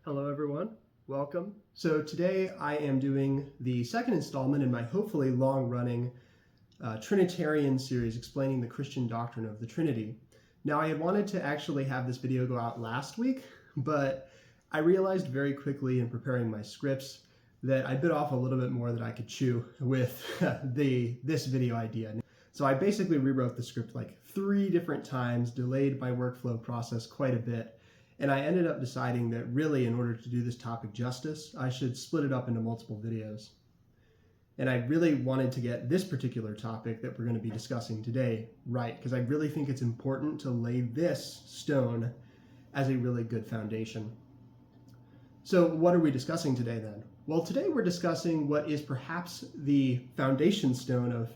Hello everyone, welcome. So today I am doing the second installment in my hopefully long-running Trinitarian series explaining the Christian doctrine of the Trinity. Now I had wanted to actually have this video go out last week, but I realized very quickly in preparing my scripts that I bit off a little bit more than I could chew with this video idea. So I basically rewrote the script like 3 different times, delayed my workflow process quite a bit. And I ended up deciding that really, in order to do this topic justice, I should split it up into multiple videos. And I really wanted to get this particular topic that we're going to be discussing today right, because I really think it's important to lay this stone as a really good foundation. So what are we discussing today then? Well, today we're discussing what is perhaps the foundation stone of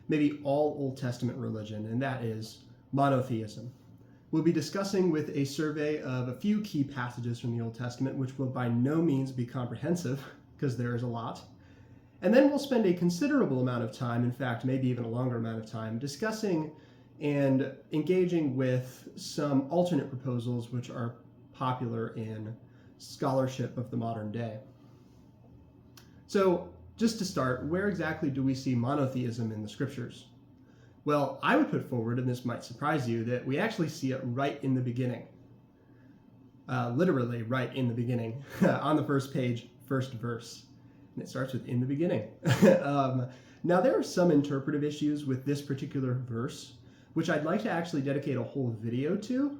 maybe all Old Testament religion, and that is monotheism. We'll be discussing with a survey of a few key passages from the Old Testament, which will by no means be comprehensive, because there is a lot. And then we'll spend a considerable amount of time, in fact, maybe even a longer amount of time, discussing and engaging with some alternate proposals which are popular in scholarship of the modern day. So, just to start, where exactly do we see monotheism in the scriptures? Well, I would put forward, and this might surprise you, that we actually see it right in the beginning. Literally right in the beginning, on the first page, first verse. And it starts with "in the beginning." Now, there are some interpretive issues with this particular verse, which I'd like to actually dedicate a whole video to,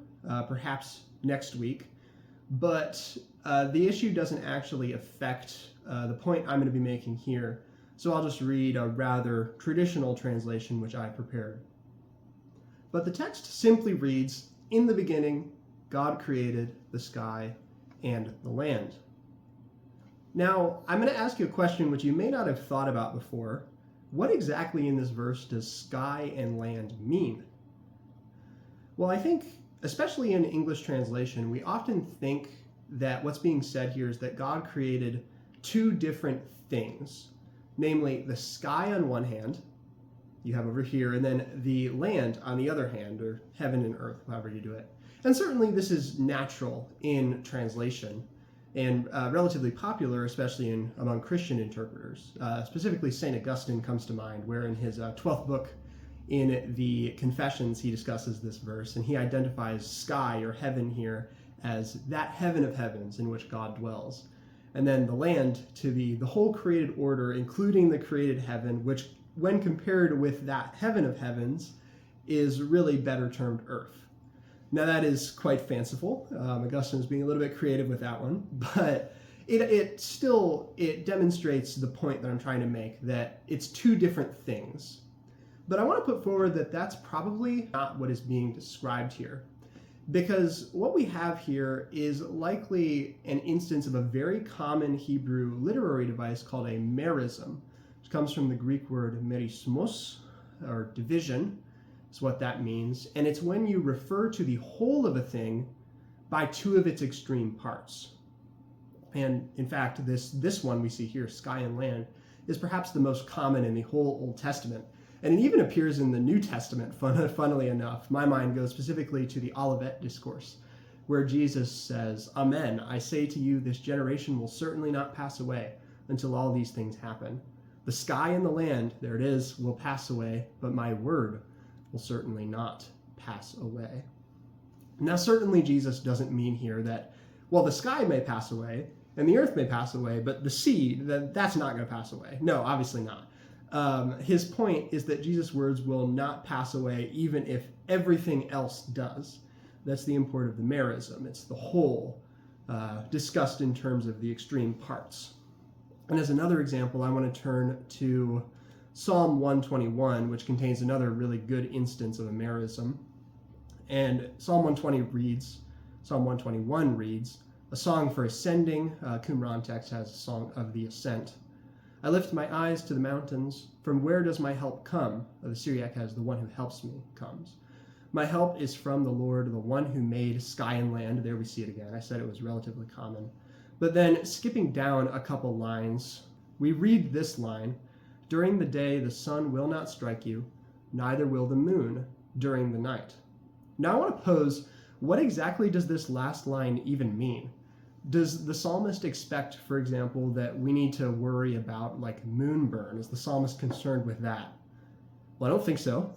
perhaps next week. But the issue doesn't actually affect the point I'm going to be making here. So I'll just read a rather traditional translation which I prepared. But the text simply reads, "In the beginning, God created the sky and the land." Now, I'm going to ask you a question which you may not have thought about before. What exactly in this verse does sky and land mean? Well, I think, especially in English translation, we often think that what's being said here is that God created 2 different things. Namely, the sky on one hand, you have over here, and then the land on the other hand, or heaven and earth, however you do it. And certainly this is natural in translation and relatively popular, especially among Christian interpreters. Specifically, St. Augustine comes to mind, where in his 12th book in the Confessions, he discusses this verse, and he identifies sky or heaven here as that heaven of heavens in which God dwells. And then the land to be the whole created order, including the created heaven, which when compared with that heaven of heavens is really better termed earth. Now that is quite fanciful. Augustine is being a little bit creative with that one, but it demonstrates the point that I'm trying to make, that it's 2 different things. But I want to put forward that that's probably not what is being described here. Because what we have here is likely an instance of a very common Hebrew literary device called a merism, which comes from the Greek word merismos, or division, is what that means. And it's when you refer to the whole of a thing by 2 of its extreme parts. And in fact, this one we see here, sky and land, is perhaps the most common in the whole Old Testament. And it even appears in the New Testament, funnily enough. My mind goes specifically to the Olivet Discourse, where Jesus says, "Amen, I say to you, this generation will certainly not pass away until all these things happen. The sky and the land," there it is, "will pass away, but my word will certainly not pass away." Now, certainly Jesus doesn't mean here that, well, the sky may pass away and the earth may pass away, but the sea, that's not going to pass away. No, obviously not. His point is that Jesus' words will not pass away even if everything else does. That's the import of the merism. It's the whole discussed in terms of the extreme parts. And as another example, I want to turn to Psalm 121, which contains another really good instance of a merism. And Psalm 121 reads, "A song for ascending." Qumran text has a song of the ascent. "I lift my eyes to the mountains. From where does my help come?" The Syriac has "the one who helps me" comes. "My help is from the Lord, the one who made sky and land." There we see it again. I said it was relatively common. But then skipping down a couple lines, we read this line, "During the day the sun will not strike you, neither will the moon during the night." Now I want to pose, what exactly does this last line even mean? Does the psalmist expect, for example, that we need to worry about like moonburn? Is the psalmist concerned with that? Well, I don't think so.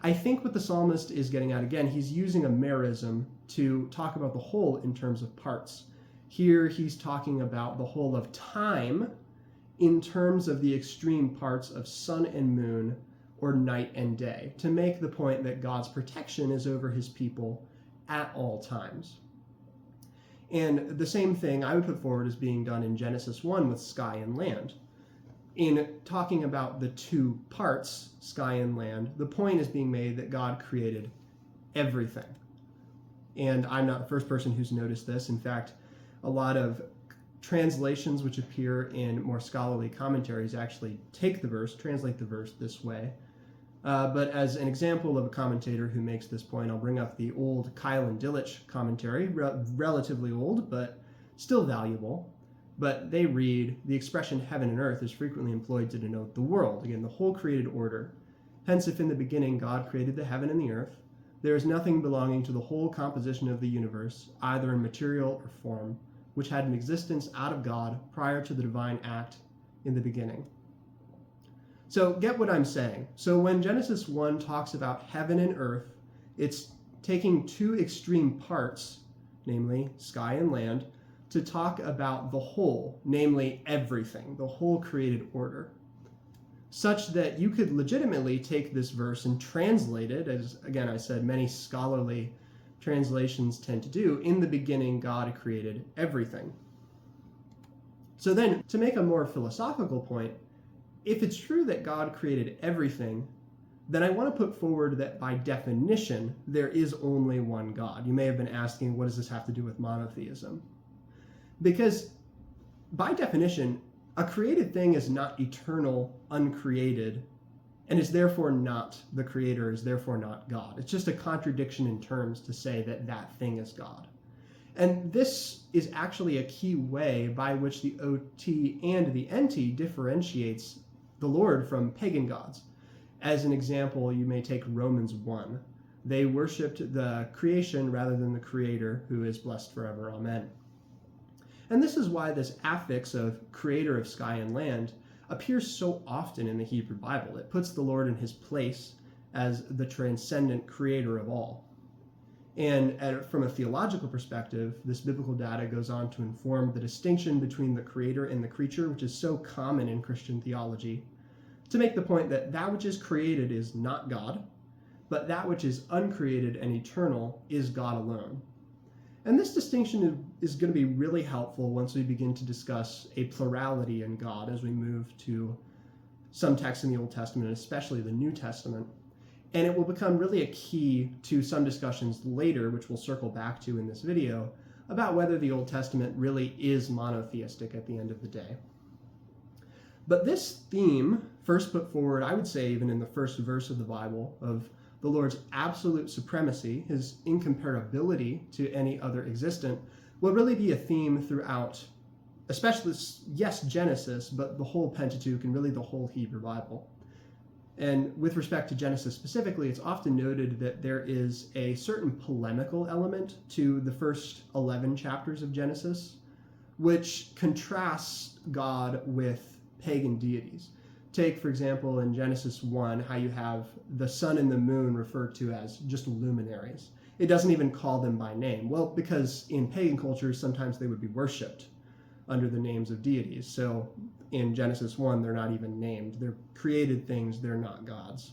I think what the psalmist is getting at, again, he's using a merism to talk about the whole in terms of parts. Here he's talking about the whole of time in terms of the extreme parts of sun and moon, or night and day, to make the point that God's protection is over his people at all times. And the same thing I would put forward as being done in Genesis 1 with sky and land. In talking about the two parts, sky and land, the point is being made that God created everything. And I'm not the first person who's noticed this. In fact, a lot of translations which appear in more scholarly commentaries actually take the verse, translate the verse this way. But as an example of a commentator who makes this point, I'll bring up the old Kyle and Delitzsch commentary, relatively old, but still valuable. But they read, the expression heaven and earth is frequently employed to denote the world, again, the whole created order. Hence, if in the beginning God created the heaven and the earth, there is nothing belonging to the whole composition of the universe, either in material or form, which had an existence out of God prior to the divine act in the beginning. So get what I'm saying. So when Genesis 1 talks about heaven and earth, it's taking two extreme parts, namely sky and land, to talk about the whole, namely everything, the whole created order, such that you could legitimately take this verse and translate it, as again I said, many scholarly translations tend to do, in the beginning God created everything. So then, to make a more philosophical point, if it's true that God created everything, then I want to put forward that by definition, there is only one God. You may have been asking, what does this have to do with monotheism? Because by definition, a created thing is not eternal, uncreated, and is therefore not the creator, is therefore not God. It's just a contradiction in terms to say that that thing is God. And this is actually a key way by which the OT and the NT differentiates the Lord from pagan gods. As an example, you may take Romans 1. They worshipped the creation rather than the creator, who is blessed forever. Amen. And this is why this affix of creator of sky and land appears so often in the Hebrew Bible. It puts the Lord in his place as the transcendent creator of all. And from a theological perspective, this biblical data goes on to inform the distinction between the creator and the creature, which is so common in Christian theology, to make the point that that which is created is not God, but that which is uncreated and eternal is God alone. And this distinction is going to be really helpful once we begin to discuss a plurality in God as we move to some texts in the Old Testament, especially the New Testament. And it will become really a key to some discussions later, which we'll circle back to in this video, about whether the Old Testament really is monotheistic at the end of the day. But this theme, first put forward, I would say even in the first verse of the Bible, of the Lord's absolute supremacy, his incomparability to any other existent, will really be a theme throughout, especially, yes, Genesis, but the whole Pentateuch and really the whole Hebrew Bible. And with respect to Genesis specifically, it's often noted that there is a certain polemical element to the first 11 chapters of Genesis, which contrasts God with pagan deities. Take, for example, in Genesis 1, how you have the sun and the moon referred to as just luminaries. It doesn't even call them by name. Well, because in pagan cultures, sometimes they would be worshipped under the names of deities. So in Genesis 1, they're not even named. They're created things, they're not gods.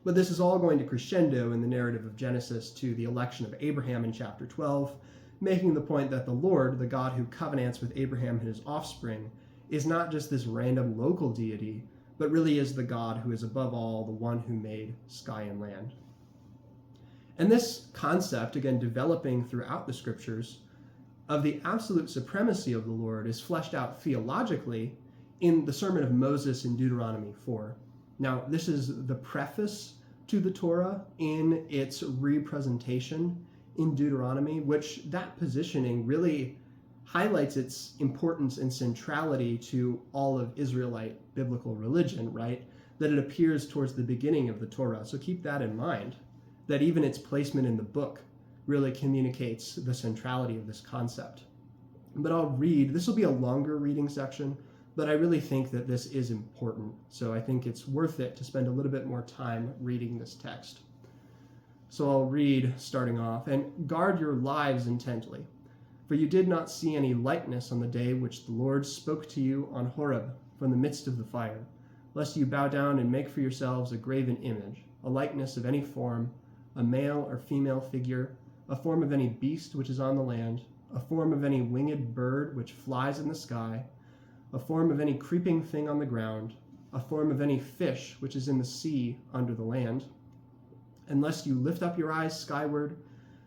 But this is all going to crescendo in the narrative of Genesis to the election of Abraham in chapter 12, making the point that the Lord, the God who covenants with Abraham and his offspring, is not just this random local deity, but really is the God who is above all, the one who made sky and land. And this concept, again, developing throughout the scriptures, of the absolute supremacy of the Lord is fleshed out theologically in the Sermon of Moses in Deuteronomy 4. Now, this is the preface to the Torah in its representation in Deuteronomy, which that positioning really highlights its importance and centrality to all of Israelite biblical religion, right? That it appears towards the beginning of the Torah. So keep that in mind, that even its placement in the book really communicates the centrality of this concept. But I'll read, this will be a longer reading section, but I really think that this is important. So I think it's worth it to spend a little bit more time reading this text. So I'll read starting off, and guard your lives intently, for you did not see any likeness on the day which the Lord spoke to you on Horeb from the midst of the fire, lest you bow down and make for yourselves a graven image, a likeness of any form, a male or female figure, a form of any beast which is on the land, a form of any winged bird which flies in the sky, a form of any creeping thing on the ground, a form of any fish which is in the sea under the land, unless you lift up your eyes skyward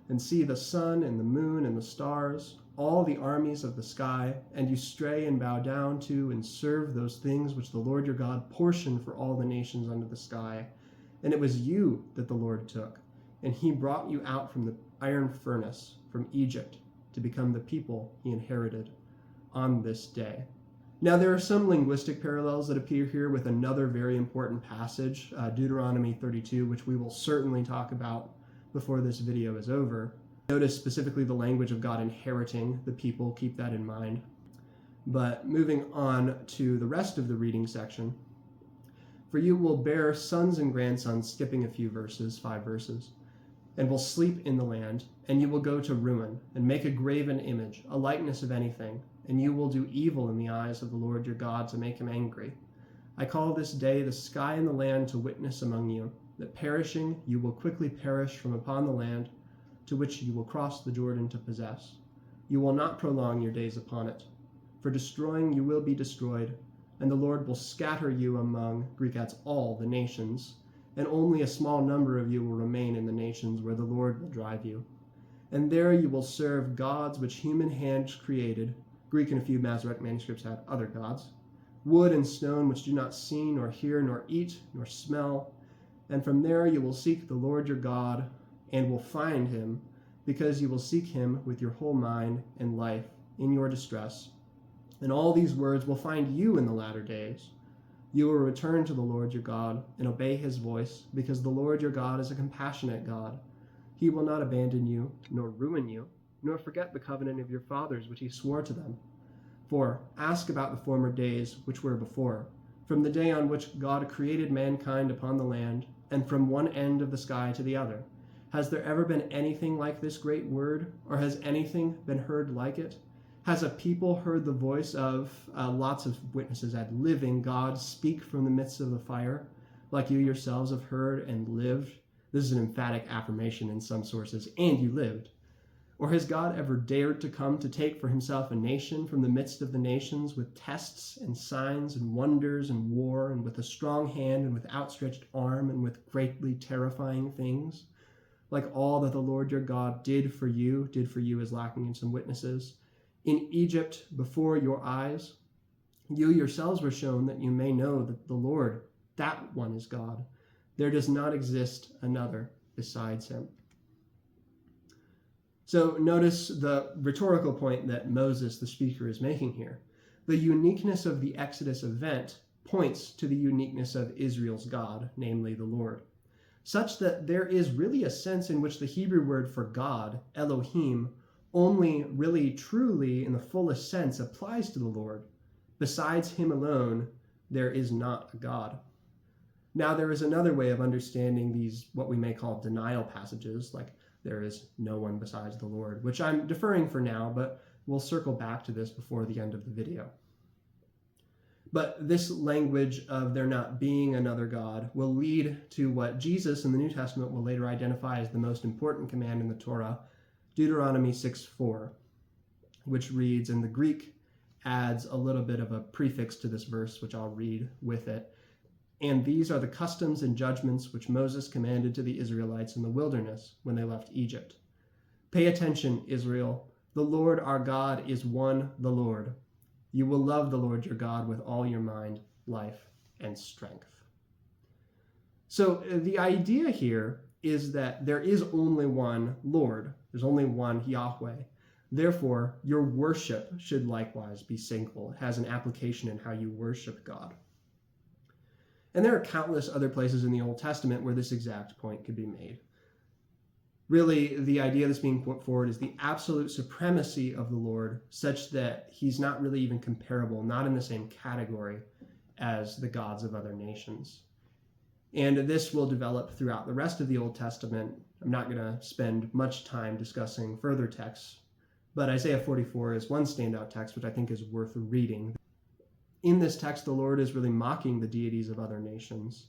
and see the sun and the moon and the stars, all the armies of the sky, and you stray and bow down to and serve those things which the Lord your God portioned for all the nations under the sky. And it was you that the Lord took, and he brought you out from the iron furnace, from Egypt, to become the people he inherited on this day. Now, there are some linguistic parallels that appear here with another very important passage, Deuteronomy 32, which we will certainly talk about before this video is over. Notice specifically the language of God inheriting the people, keep that in mind. But moving on to the rest of the reading section, for you will bear sons and grandsons, skipping a few verses, 5 verses, and will sleep in the land, and you will go to ruin, and make a graven image, a likeness of anything, and you will do evil in the eyes of the Lord your God to make him angry. I call this day the sky and the land to witness among you, that perishing you will quickly perish from upon the land to which you will cross the Jordan to possess. You will not prolong your days upon it. For destroying you will be destroyed, and the Lord will scatter you among, Greek adds, all the nations, and only a small number of you will remain in the nations where the Lord will drive you. And there you will serve gods which human hands created. Greek and a few Masoretic manuscripts had other gods. Wood and stone which do not see, nor hear, nor eat, nor smell. And from there you will seek the Lord your God, and will find him, because you will seek him with your whole mind and life in your distress. And all these words will find you in the latter days. You will return to the Lord your God and obey his voice, because the Lord your God is a compassionate God. He will not abandon you, nor ruin you, nor forget the covenant of your fathers which he swore to them. For ask about the former days which were before, from the day on which God created mankind upon the land, and from one end of the sky to the other. Has there ever been anything like this great word, or has anything been heard like it? Has a people heard the voice of, lots of witnesses add, living God speak from the midst of the fire, like you yourselves have heard and lived? This is an emphatic affirmation in some sources, and you lived. Or has God ever dared to come to take for himself a nation from the midst of the nations with tests and signs and wonders and war, and with a strong hand and with outstretched arm and with greatly terrifying things? Like all that the Lord your God did for you is lacking in some witnesses, in Egypt before your eyes. You yourselves were shown that you may know that the Lord, that one is God. There does not exist another besides him. So notice the rhetorical point that Moses, the speaker, is making here. The uniqueness of the Exodus event points to the uniqueness of Israel's God, namely the Lord, such that there is really a sense in which the Hebrew word for God, Elohim, only really truly in the fullest sense applies to the Lord. Besides him alone, there is not a God. Now, there is another way of understanding these, what we may call denial passages, like there is no one besides the Lord, which I'm deferring for now, but we'll circle back to this before the end of the video. But this language of there not being another God will lead to what Jesus in the New Testament will later identify as the most important command in the Torah, Deuteronomy 6:4, which reads, and the Greek adds a little bit of a prefix to this verse, which I'll read with it. And these are the customs and judgments which Moses commanded to the Israelites in the wilderness when they left Egypt. Pay attention, Israel. The Lord our God is one, the Lord. You will love the Lord your God with all your mind, life, and strength. So the idea here is that there is only one Lord. There's only one Yahweh. Therefore, your worship should likewise be single. It has an application in how you worship God. And there are countless other places in the Old Testament where this exact point could be made. Really, the idea that's being put forward is the absolute supremacy of the Lord, such that he's not really even comparable, not in the same category as the gods of other nations. And this will develop throughout the rest of the Old Testament. I'm not going to spend much time discussing further texts, but Isaiah 44 is one standout text which I think is worth reading. In this text, the Lord is really mocking the deities of other nations.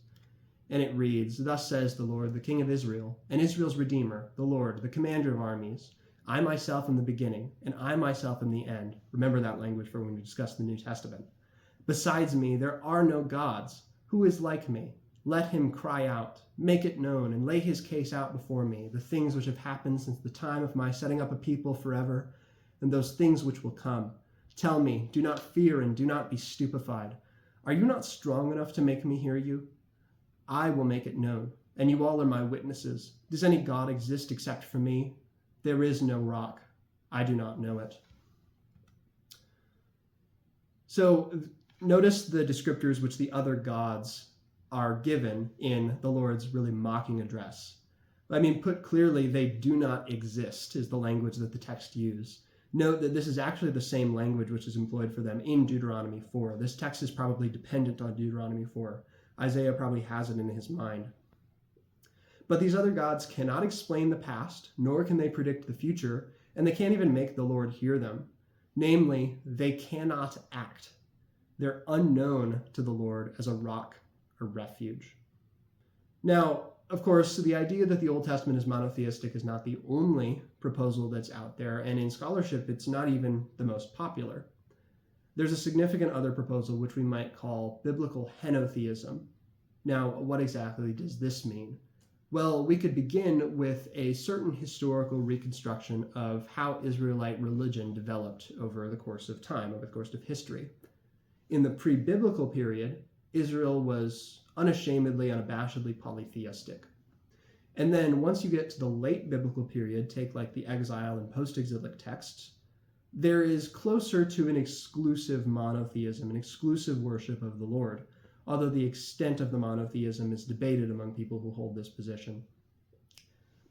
And it reads, "Thus says the Lord, the King of Israel, and Israel's Redeemer, the Lord, the Commander of armies. I myself am the beginning, and I myself am the end." Remember that language for when we discuss the New Testament. "Besides me, there are no gods. Who is like me? Let him cry out, make it known, and lay his case out before me, the things which have happened since the time of my setting up a people forever, and those things which will come. Tell me, do not fear and do not be stupefied. Are you not strong enough to make me hear you? I will make it known, and you all are my witnesses. Does any God exist except for me? There is no rock. I do not know it." So notice the descriptors which the other gods are given in the Lord's really mocking address. I mean, put clearly, they do not exist is the language that the text uses. Note that this is actually the same language which is employed for them in Deuteronomy 4. This text is probably dependent on Deuteronomy 4. Isaiah probably has it in his mind. But these other gods cannot explain the past, nor can they predict the future, and they can't even make the Lord hear them. Namely, they cannot act. They're unknown to the Lord as a rock or refuge. Now, of course, the idea that the Old Testament is monotheistic is not the only proposal that's out there, and in scholarship, it's not even the most popular. There's a significant other proposal which we might call biblical henotheism. Now, what exactly does this mean? Well, we could begin with a certain historical reconstruction of how Israelite religion developed over the course of time, over the course of history. In the pre-biblical period, Israel was unashamedly, unabashedly polytheistic. And then once you get to the late biblical period, take like the exile and post-exilic texts, there is closer to an exclusive monotheism, an exclusive worship of the Lord, although the extent of the monotheism is debated among people who hold this position.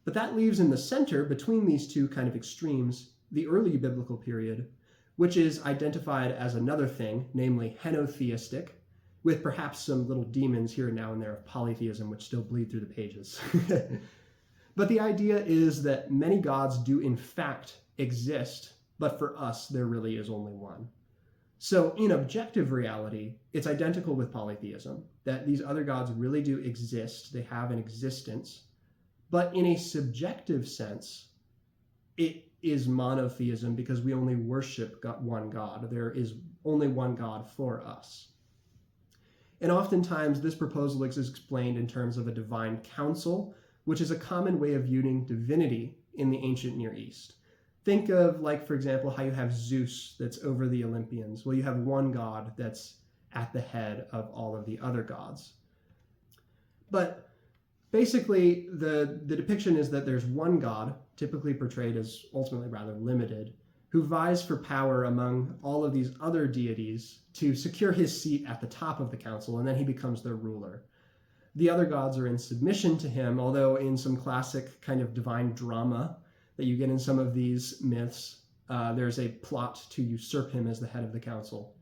But that leaves in the center, between these two kind of extremes, the early biblical period, which is identified as another thing, namely henotheistic, with perhaps some little demons here and now and there of polytheism which still bleed through the pages. But the idea is that many gods do in fact exist, but for us, there really is only one. So in objective reality, it's identical with polytheism, that these other gods really do exist, they have an existence, but in a subjective sense, it is monotheism because we only worship one God. There is only one God for us. And oftentimes, this proposal is explained in terms of a divine council, which is a common way of viewing divinity in the ancient Near East. Think of, like, for example, how you have Zeus that's over the Olympians. Well, you have one god that's at the head of all of the other gods. But basically, the depiction is that there's one god, typically portrayed as ultimately rather limited, who vies for power among all of these other deities to secure his seat at the top of the council, and then he becomes their ruler. The other gods are in submission to him, although in some classic kind of divine drama that you get in some of these myths, there's a plot to usurp him as the head of the council.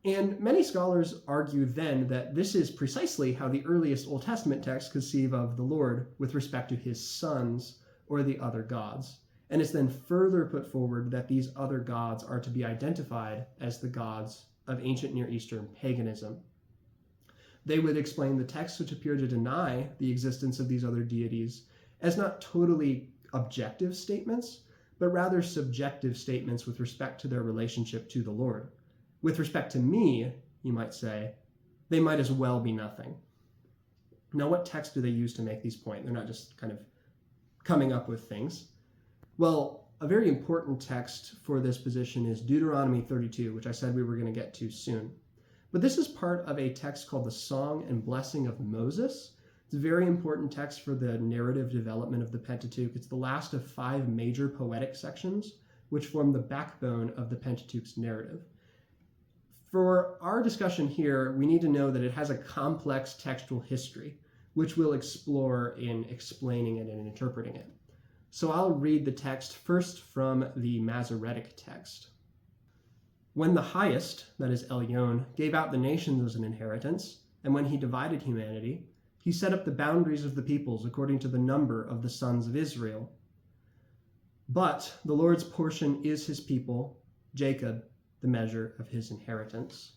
And many scholars argue then that this is precisely how the earliest Old Testament texts conceive of the Lord with respect to his sons or the other gods. And it's then further put forward that these other gods are to be identified as the gods of ancient Near Eastern paganism. They would explain the texts which appear to deny the existence of these other deities as not totally objective statements, but rather subjective statements with respect to their relationship to the Lord. With respect to me, you might say, they might as well be nothing. Now, what text do they use to make these points? They're not just kind of coming up with things. Well, a very important text for this position is Deuteronomy 32, which I said we were going to get to soon. But this is part of a text called the Song and Blessing of Moses. It's a very important text for the narrative development of the Pentateuch. It's the last of 5 major poetic sections, which form the backbone of the Pentateuch's narrative. For our discussion here, we need to know that it has a complex textual history. which we'll explore in explaining it and interpreting it. So I'll read the text first from the Masoretic text. When the highest, that is Elyon, gave out the nations as an inheritance, and when he divided humanity, he set up the boundaries of the peoples according to the number of the sons of Israel. But the Lord's portion is his people, Jacob, the measure of his inheritance.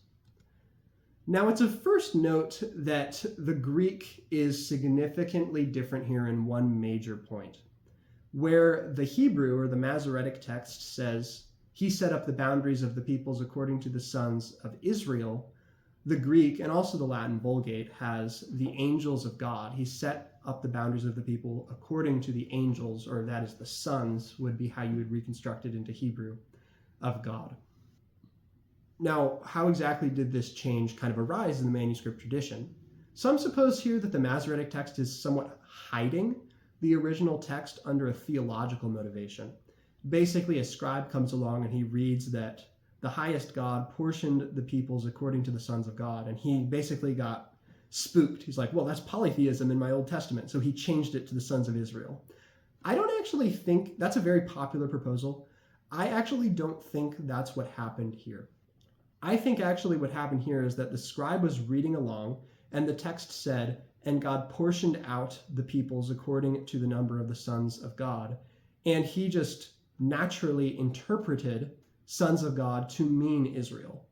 Now it's a first note that the Greek is significantly different here in one major point. Where the Hebrew or the Masoretic text says, he set up the boundaries of the peoples according to the sons of Israel, the Greek and also the Latin Vulgate has the angels of God. He set up the boundaries of the people according to the angels, or that is the sons, would be how you would reconstruct it into Hebrew, of God. Now, how exactly did this change kind of arise in the manuscript tradition? Some suppose here that the Masoretic text is somewhat hiding the original text under a theological motivation. Basically, a scribe comes along and he reads that the highest God portioned the peoples according to the sons of God, and he basically got spooked. He's like, well, that's polytheism in my Old Testament, so he changed it to the sons of Israel. I don't actually think that's a very popular proposal. I actually don't think that's what happened here. I think actually what happened here is that the scribe was reading along, and the text said, and God portioned out the peoples according to the number of the sons of God. And he just naturally interpreted sons of God to mean Israel.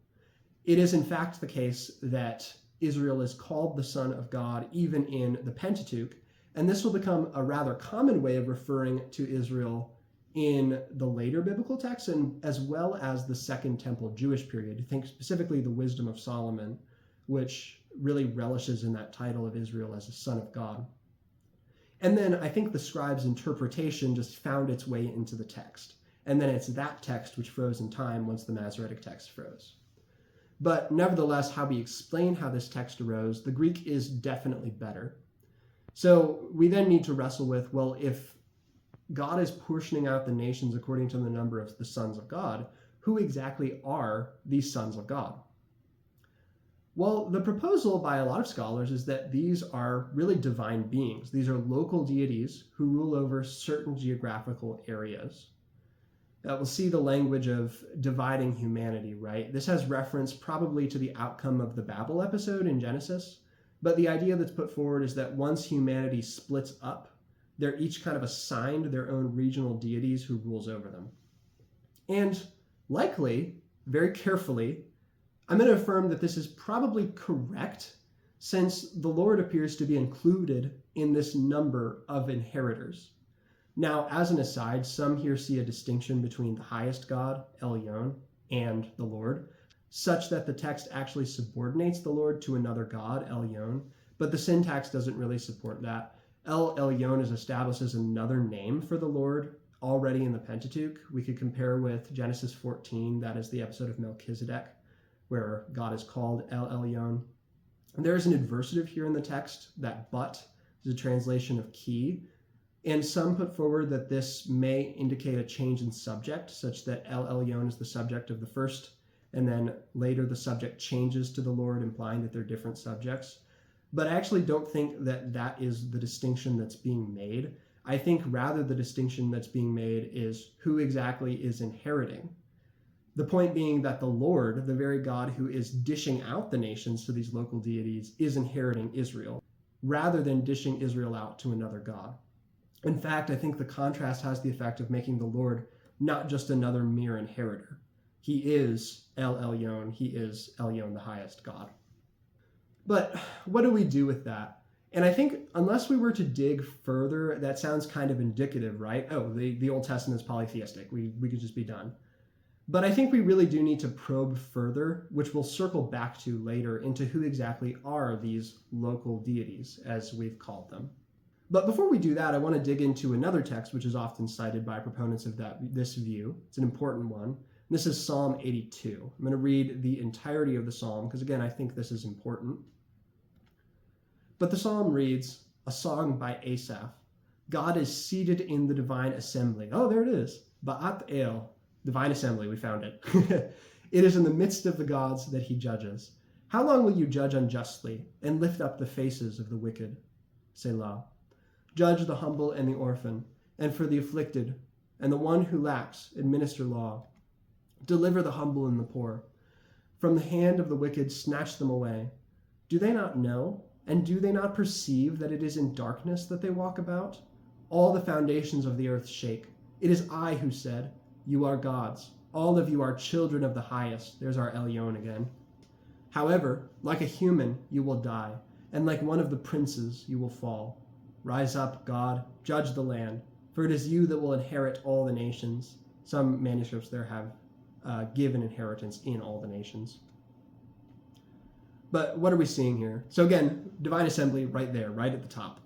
It is in fact the case that Israel is called the son of God even in the Pentateuch, and this will become a rather common way of referring to Israel in the later biblical texts, and as well as the Second Temple Jewish period. Think specifically the Wisdom of Solomon, which really relishes in that title of Israel as a son of God. And then I think the scribe's interpretation just found its way into the text. And then it's that text which froze in time once the Masoretic text froze. But nevertheless, how we explain how this text arose, the Greek is definitely better. So we then need to wrestle with, well, if God is portioning out the nations according to the number of the sons of God, who exactly are these sons of God? Well, the proposal by a lot of scholars is that these are really divine beings. These are local deities who rule over certain geographical areas. We'll see the language of dividing humanity, right? This has reference probably to the outcome of the Babel episode in Genesis, but the idea that's put forward is that once humanity splits up, they're each kind of assigned their own regional deities who rules over them. And likely, very carefully, I'm going to affirm that this is probably correct, since the Lord appears to be included in this number of inheritors. Now, as an aside, some here see a distinction between the highest God, Elyon, and the Lord, such that the text actually subordinates the Lord to another God, Elyon, but the syntax doesn't really support that. El Elyon is established as another name for the Lord already in the Pentateuch. We could compare with Genesis 14, that is the episode of Melchizedek, where God is called El Elyon. There is an adversative here in the text, that but is a translation of key, and some put forward that this may indicate a change in subject, such that El Elyon is the subject of the first, and then later the subject changes to the Lord, implying that they're different subjects. But I actually don't think that that is the distinction that's being made. I think rather the distinction that's being made is who exactly is inheriting. The point being that the Lord, the very God who is dishing out the nations to these local deities, is inheriting Israel, rather than dishing Israel out to another God. In fact, I think the contrast has the effect of making the Lord not just another mere inheritor. He is El Elyon, he is Elyon, the highest God. But what do we do with that? And I think unless we were to dig further, that sounds kind of indicative, right? Oh, the Old Testament is polytheistic. We could just be done. But I think we really do need to probe further, which we'll circle back to later, into who exactly are these local deities, as we've called them. But before we do that, I want to dig into another text which is often cited by proponents of this view. It's an important one. This is Psalm 82. I'm going to read the entirety of the psalm because, again, I think this is important. But the psalm reads, a song by Asaph. God is seated in the divine assembly. Oh, there it is. Ba'at El, divine assembly. We found it. It is in the midst of the gods that he judges. How long will you judge unjustly and lift up the faces of the wicked? Selah. Judge the humble and the orphan, and for the afflicted, and the one who lacks, administer law. Deliver the humble and the poor. From the hand of the wicked snatch them away. Do they not know, and do they not perceive that it is in darkness that they walk about? All the foundations of the earth shake. It is I who said, you are gods. All of you are children of the highest. There's our Elyon again. However, like a human, you will die, and like one of the princes, you will fall. Rise up, God, judge the land, for it is you that will inherit all the nations. Some manuscripts there have given inheritance in all the nations. But what are we seeing here? So again, divine assembly right there, right at the top.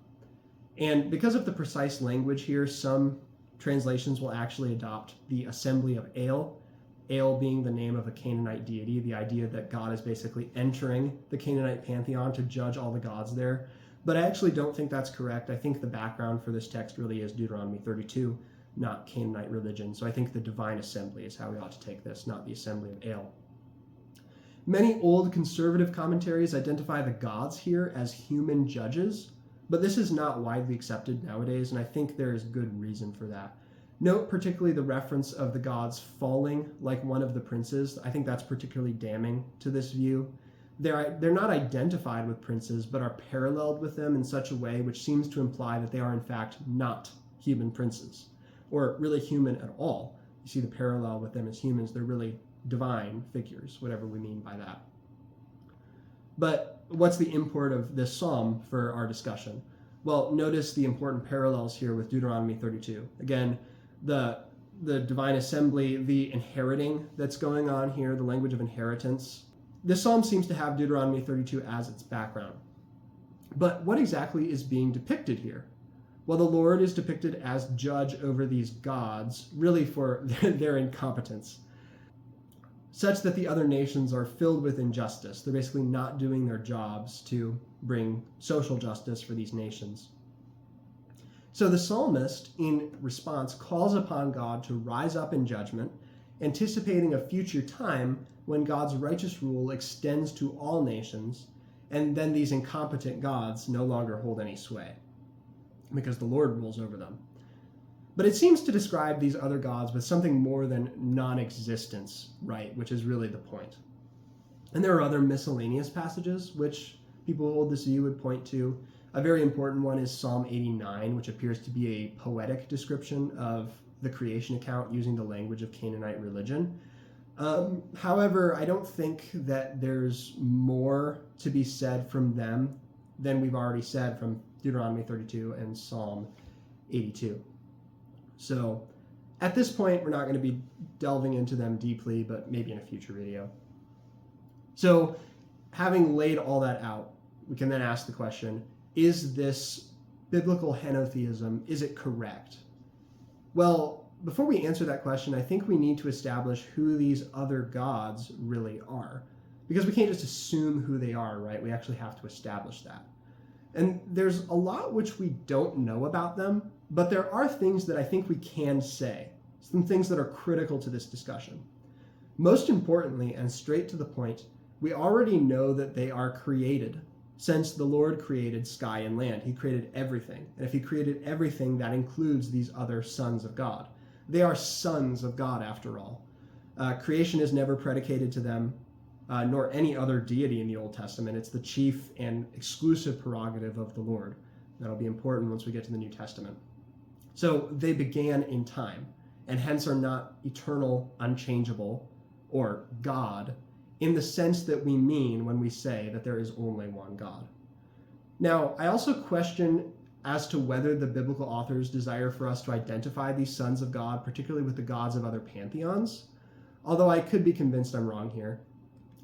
And because of the precise language here, some translations will actually adopt the assembly of El, El being the name of a Canaanite deity, the idea that God is basically entering the Canaanite pantheon to judge all the gods there. But I actually don't think that's correct. I think the background for this text really is Deuteronomy 32, not Canaanite religion. So I think the divine assembly is how we ought to take this, not the assembly of El. Many old conservative commentaries identify the gods here as human judges, but this is not widely accepted nowadays, and I think there is good reason for that. Note particularly the reference of the gods falling like one of the princes. I think that's particularly damning to this view. They're not identified with princes, but are paralleled with them in such a way which seems to imply that they are in fact not human princes, or really human at all. You see the parallel with them as humans. They're really divine figures, whatever we mean by that. But what's the import of this psalm for our discussion? Well, notice the important parallels here with Deuteronomy 32. Again, the divine assembly, the inheriting that's going on here, the language of inheritance. This psalm seems to have Deuteronomy 32 as its background. But what exactly is being depicted here? Well, the Lord is depicted as judge over these gods, really for their incompetence, such that the other nations are filled with injustice. They're basically not doing their jobs to bring social justice for these nations. So the psalmist, in response, calls upon God to rise up in judgment, anticipating a future time when God's righteous rule extends to all nations, and then these incompetent gods no longer hold any sway, because the Lord rules over them. But it seems to describe these other gods with something more than non-existence, right, which is really the point. And there are other miscellaneous passages which people who hold this view would point to. A very important one is Psalm 89, which appears to be a poetic description of the creation account using the language of Canaanite religion. However, I don't think that there's more to be said from them than we've already said from Deuteronomy 32 and Psalm 82. So at this point, we're not going to be delving into them deeply, but maybe in a future video. So having laid all that out, we can then ask the question, is this biblical henotheism, is it correct? Well, before we answer that question, I think we need to establish who these other gods really are. Because we can't just assume who they are, right? We actually have to establish that. And there's a lot which we don't know about them, but there are things that I think we can say, some things that are critical to this discussion. Most importantly, and straight to the point, we already know that they are created, since the Lord created sky and land. He created everything. And if he created everything, that includes these other sons of God. They are sons of God, after all. Creation is never predicated to them, nor any other deity in the Old Testament. It's the chief and exclusive prerogative of the Lord. That'll be important once we get to the New Testament. So they began in time, and hence are not eternal, unchangeable, or God, in the sense that we mean when we say that there is only one God. Now, I also question as to whether the biblical authors desire for us to identify these sons of God, particularly with the gods of other pantheons, although I could be convinced I'm wrong here.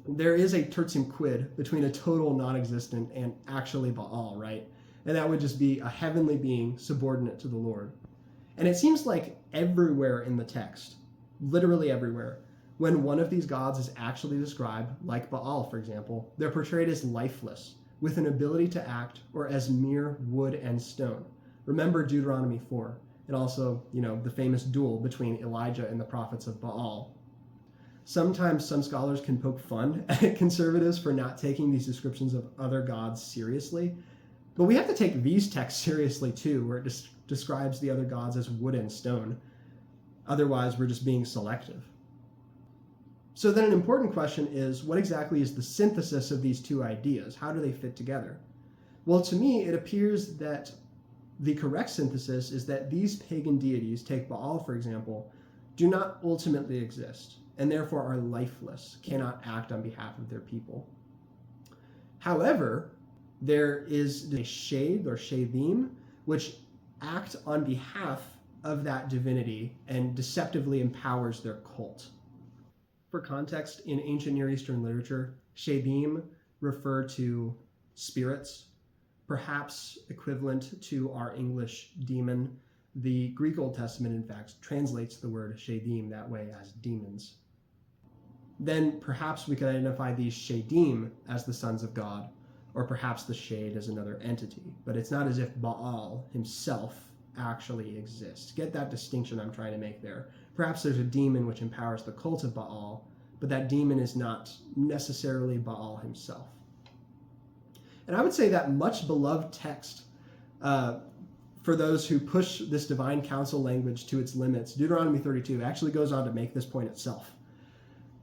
There is a tertium quid between a total non-existent and actually Baal, right? And that would just be a heavenly being subordinate to the Lord. And it seems like everywhere in the text, literally everywhere, when one of these gods is actually described, like Baal, for example, they're portrayed as lifeless, with an ability to act, or as mere wood and stone. Remember Deuteronomy 4, and also, the famous duel between Elijah and the prophets of Baal. Sometimes some scholars can poke fun at conservatives for not taking these descriptions of other gods seriously, But we have to take these texts seriously too, where it describes the other gods as wood and stone. Otherwise, we're just being selective. So then an important question is, what exactly is the synthesis of these two ideas? How do they fit together? Well, to me, it appears that the correct synthesis is that these pagan deities, take Baal for example, do not ultimately exist, and therefore are lifeless, cannot act on behalf of their people. However, there is a shade or shadim, which act on behalf of that divinity and deceptively empowers their cult. For context, in ancient Near Eastern literature, shadim refer to spirits, perhaps equivalent to our English demon. The Greek Old Testament, in fact, translates the word shadim that way as demons. Then perhaps we could identify these shadim as the sons of God, or perhaps the shade as another entity. But it's not as if Baal himself actually exists. Get that distinction I'm trying to make there. Perhaps there's a demon which empowers the cult of Baal, but that demon is not necessarily Baal himself. And I would say that much beloved text for those who push this divine council language to its limits, Deuteronomy 32 actually goes on to make this point itself.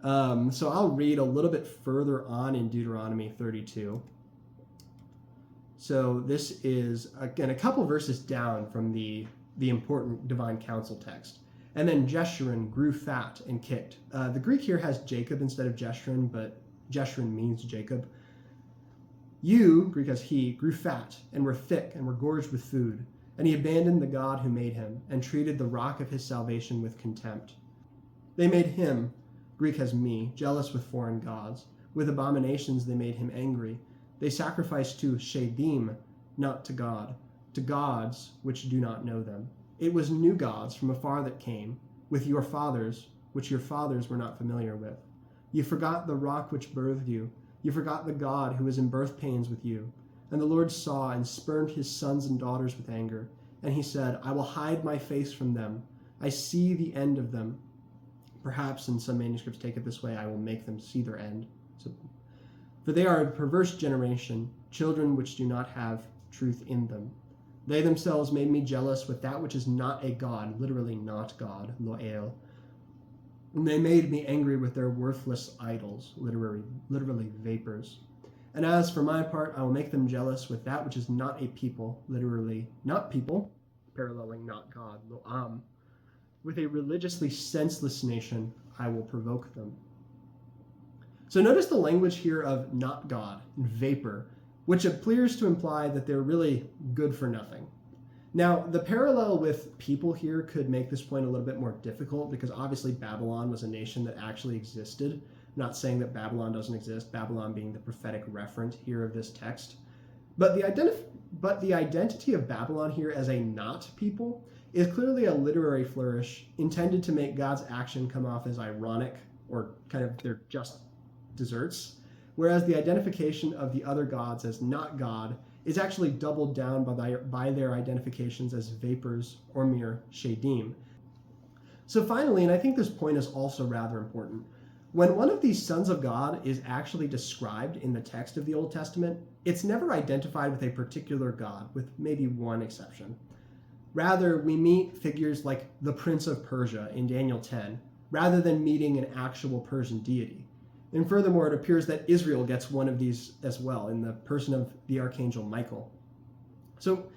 So I'll read a little bit further on in Deuteronomy 32. So this is, again, a couple verses down from the important divine council text. And then Jeshurun grew fat and kicked. The Greek here has Jacob instead of Jeshurun, but Jeshurun means Jacob. You, Greek has he, grew fat and were thick and were gorged with food. And he abandoned the God who made him and treated the rock of his salvation with contempt. They made him, Greek has me, jealous with foreign gods. With abominations they made him angry. They sacrificed to shadim, not to God, to gods which do not know them. It was new gods from afar that came, with your fathers, which your fathers were not familiar with. You forgot the rock which birthed you. You forgot the God who was in birth pains with you. And the Lord saw and spurned his sons and daughters with anger. And he said, I will hide my face from them. I see the end of them. Perhaps in some manuscripts take it this way, I will make them see their end. For they are a perverse generation, children which do not have truth in them. They themselves made me jealous with that which is not a god, literally not God, lo'el. And they made me angry with their worthless idols, literally vapors. And as for my part, I will make them jealous with that which is not a people, literally not people, paralleling not God, lo'am. With a religiously senseless nation, I will provoke them. So notice the language here of not God and vapor, which appears to imply that they're really good for nothing. Now, the parallel with people here could make this point a little bit more difficult because obviously Babylon was a nation that actually existed. I'm not saying that Babylon doesn't exist, Babylon being the prophetic referent here of this text. But the identity of Babylon here as a not people is clearly a literary flourish intended to make God's action come off as ironic or kind of they're just desserts, whereas the identification of the other gods as not God is actually doubled down by their identifications as vapors or mere shadim. So finally, and I think this point is also rather important, when one of these sons of God is actually described in the text of the Old Testament, it's never identified with a particular god, with maybe one exception. Rather, we meet figures like the Prince of Persia in Daniel 10, rather than meeting an actual Persian deity. And furthermore, it appears that Israel gets one of these as well in the person of the Archangel Michael. So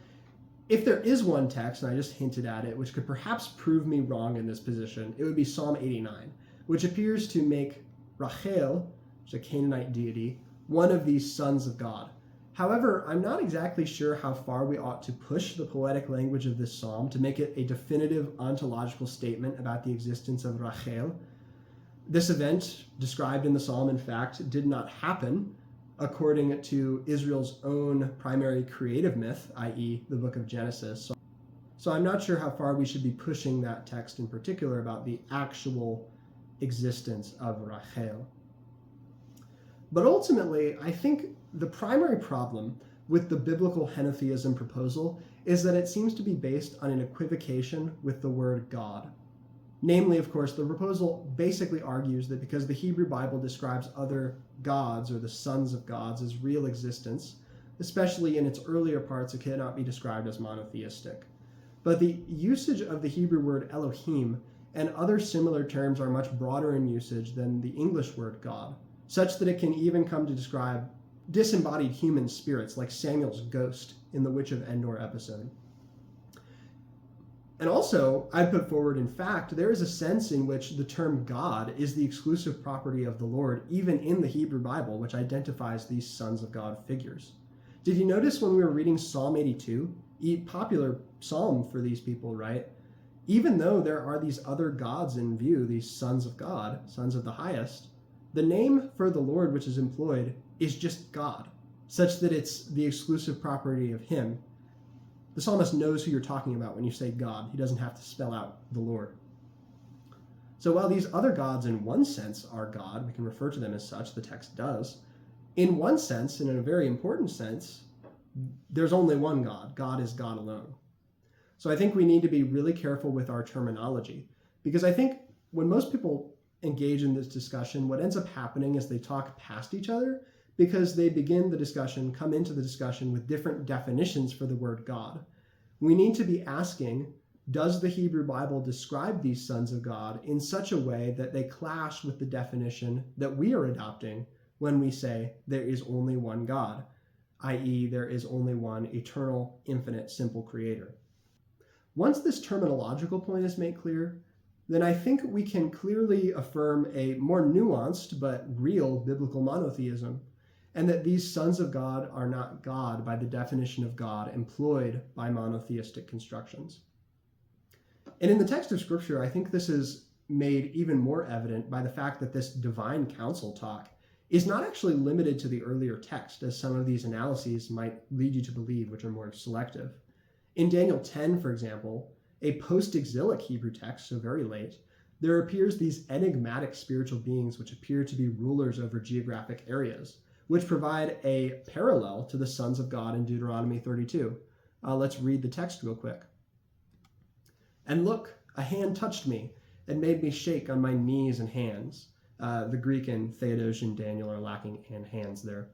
if there is one text, and I just hinted at it, which could perhaps prove me wrong in this position, it would be Psalm 89, which appears to make Rachel, which is a Canaanite deity, one of these sons of God. However, I'm not exactly sure how far we ought to push the poetic language of this psalm to make it a definitive ontological statement about the existence of Rachel. This event, described in the psalm, in fact, did not happen according to Israel's own primary creative myth, i.e. the book of Genesis. So I'm not sure how far we should be pushing that text in particular about the actual existence of Rachel. But ultimately, I think the primary problem with the biblical henotheism proposal is that it seems to be based on an equivocation with the word God. Namely, of course, the proposal basically argues that because the Hebrew Bible describes other gods or the sons of gods as real existence, especially in its earlier parts, it cannot be described as monotheistic. But the usage of the Hebrew word Elohim and other similar terms are much broader in usage than the English word God, such that it can even come to describe disembodied human spirits like Samuel's ghost in the Witch of Endor episode. And also, I'd put forward, in fact, there is a sense in which the term God is the exclusive property of the Lord, even in the Hebrew Bible, which identifies these sons of God figures. Did you notice when we were reading Psalm 82, a popular psalm for these people, right? Even though there are these other gods in view, these sons of God, sons of the highest, the name for the Lord which is employed is just God, such that it's the exclusive property of him. The psalmist knows who you're talking about when you say God. He doesn't have to spell out the Lord. So while these other gods in one sense are God, we can refer to them as such, the text does, in one sense, and in a very important sense, there's only one God. God is God alone. So I think we need to be really careful with our terminology, because I think when most people engage in this discussion, what ends up happening is they talk past each other because they begin the discussion, come into the discussion with different definitions for the word God. We need to be asking, does the Hebrew Bible describe these sons of God in such a way that they clash with the definition that we are adopting when we say there is only one God, i.e. there is only one eternal, infinite, simple creator? Once this terminological point is made clear, then I think we can clearly affirm a more nuanced but real biblical monotheism, and that these sons of God are not God by the definition of God employed by monotheistic constructions. And in the text of Scripture, I think this is made even more evident by the fact that this divine council talk is not actually limited to the earlier text, as some of these analyses might lead you to believe, which are more selective. In Daniel 10, for example, a post-exilic Hebrew text, so very late, there appears these enigmatic spiritual beings which appear to be rulers over geographic areas, which provide a parallel to the sons of God in Deuteronomy 32. Let's read the text real quick. And look, a hand touched me and made me shake on my knees and hands. The Greek and Theodosian Daniel are lacking in hands there.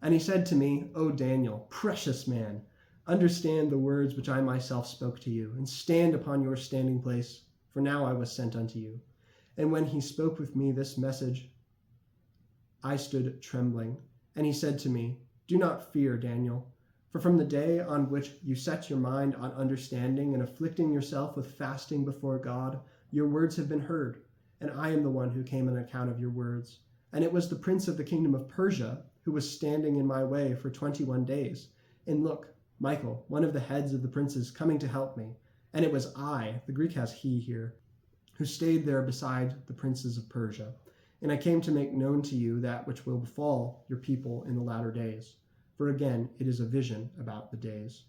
And he said to me, O Daniel, precious man, understand the words which I myself spoke to you, and stand upon your standing place, for now I was sent unto you. And when he spoke with me this message, I stood trembling. And he said to me, do not fear, Daniel, for from the day on which you set your mind on understanding and afflicting yourself with fasting before God, your words have been heard, and I am the one who came on account of your words. And it was the prince of the kingdom of Persia who was standing in my way for 21 days. And look, Michael, one of the heads of the princes, coming to help me. And it was I, the Greek has he here, who stayed there beside the princes of Persia. And I came to make known to you that which will befall your people in the latter days. For again, it is a vision about the days.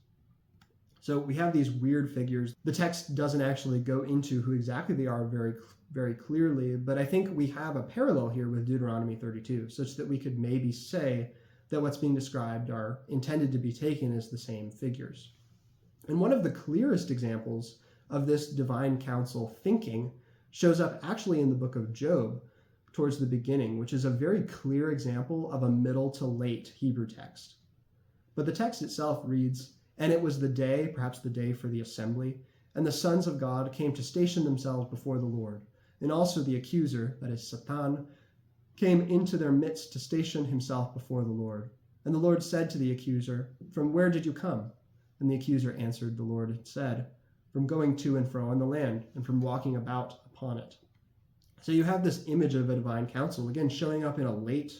So we have these weird figures. The text doesn't actually go into who exactly they are very, very clearly, but I think we have a parallel here with Deuteronomy 32, such that we could maybe say that what's being described are intended to be taken as the same figures. And one of the clearest examples of this divine council thinking shows up actually in the book of Job, towards the beginning, which is a very clear example of a middle to late Hebrew text. But the text itself reads, and it was the day, perhaps the day for the assembly, and the sons of God came to station themselves before the Lord. And also the accuser, that is Satan, came into their midst to station himself before the Lord. And the Lord said to the accuser, from where did you come? And the accuser answered the Lord and said, from going to and fro on the land, and from walking about upon it. So you have this image of a divine council, again, showing up in a late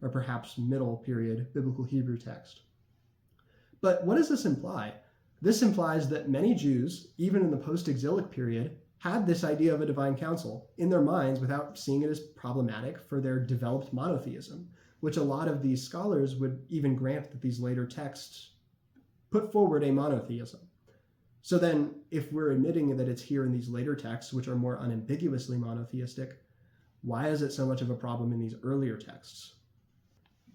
or perhaps middle period biblical Hebrew text. But what does this imply? This implies that many Jews, even in the post-exilic period, had this idea of a divine council in their minds without seeing it as problematic for their developed monotheism, which a lot of these scholars would even grant that these later texts put forward a monotheism. So then, if we're admitting that it's here in these later texts, which are more unambiguously monotheistic, why is it so much of a problem in these earlier texts?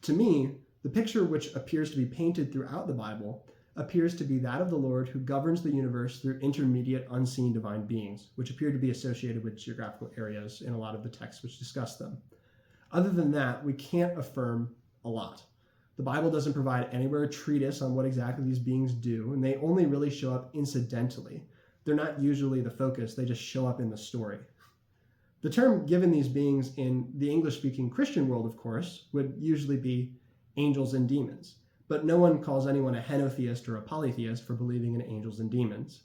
To me, the picture which appears to be painted throughout the Bible appears to be that of the Lord who governs the universe through intermediate unseen divine beings, which appear to be associated with geographical areas in a lot of the texts which discuss them. Other than that, we can't affirm a lot. The Bible doesn't provide anywhere a treatise on what exactly these beings do, and they only really show up incidentally. They're not usually the focus, they just show up in the story. The term given these beings in the English-speaking Christian world, of course, would usually be angels and demons, but no one calls anyone a henotheist or a polytheist for believing in angels and demons.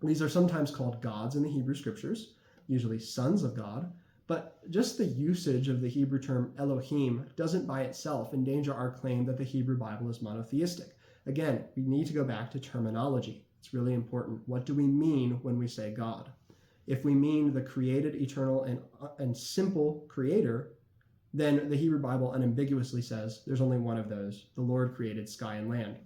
These are sometimes called gods in the Hebrew scriptures, usually sons of God, but just the usage of the Hebrew term Elohim doesn't by itself endanger our claim that the Hebrew Bible is monotheistic. Again, we need to go back to terminology. It's really important. What do we mean when we say God? If we mean the created, eternal, and simple creator, then the Hebrew Bible unambiguously says there's only one of those. The Lord created sky and land.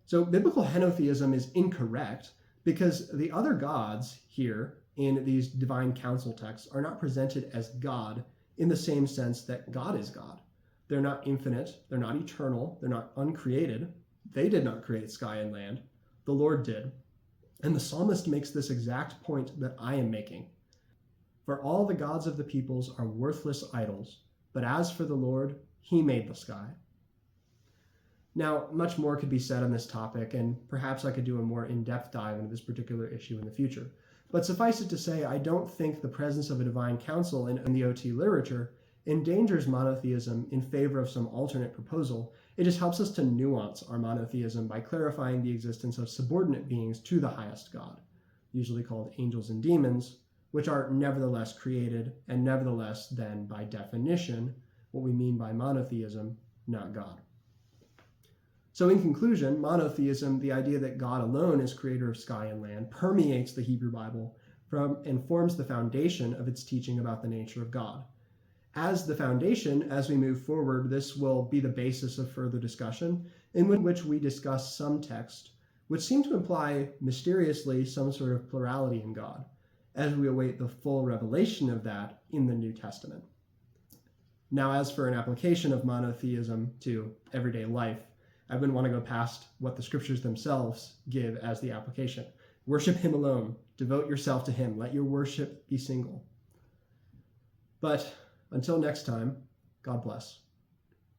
So biblical henotheism is incorrect because the other gods here in these divine council texts are not presented as God in the same sense that God is God. They're not infinite, they're not eternal, they're not uncreated. They did not create sky and land. The Lord did. And the psalmist makes this exact point that I am making. For all the gods of the peoples are worthless idols, but as for the Lord, he made the sky. Now, much more could be said on this topic, and perhaps I could do a more in-depth dive into this particular issue in the future. But suffice it to say, I don't think the presence of a divine council in the OT literature endangers monotheism in favor of some alternate proposal. It just helps us to nuance our monotheism by clarifying the existence of subordinate beings to the highest God, usually called angels and demons, which are nevertheless created and nevertheless then, by definition, what we mean by monotheism, not God. So in conclusion, monotheism, the idea that God alone is creator of sky and land, permeates the Hebrew Bible and forms the foundation of its teaching about the nature of God. As the foundation, as we move forward, this will be the basis of further discussion, in which we discuss some texts which seem to imply mysteriously some sort of plurality in God, as we await the full revelation of that in the New Testament. Now, as for an application of monotheism to everyday life, I wouldn't want to go past what the scriptures themselves give as the application. Worship him alone. Devote yourself to him. Let your worship be single. But until next time, God bless.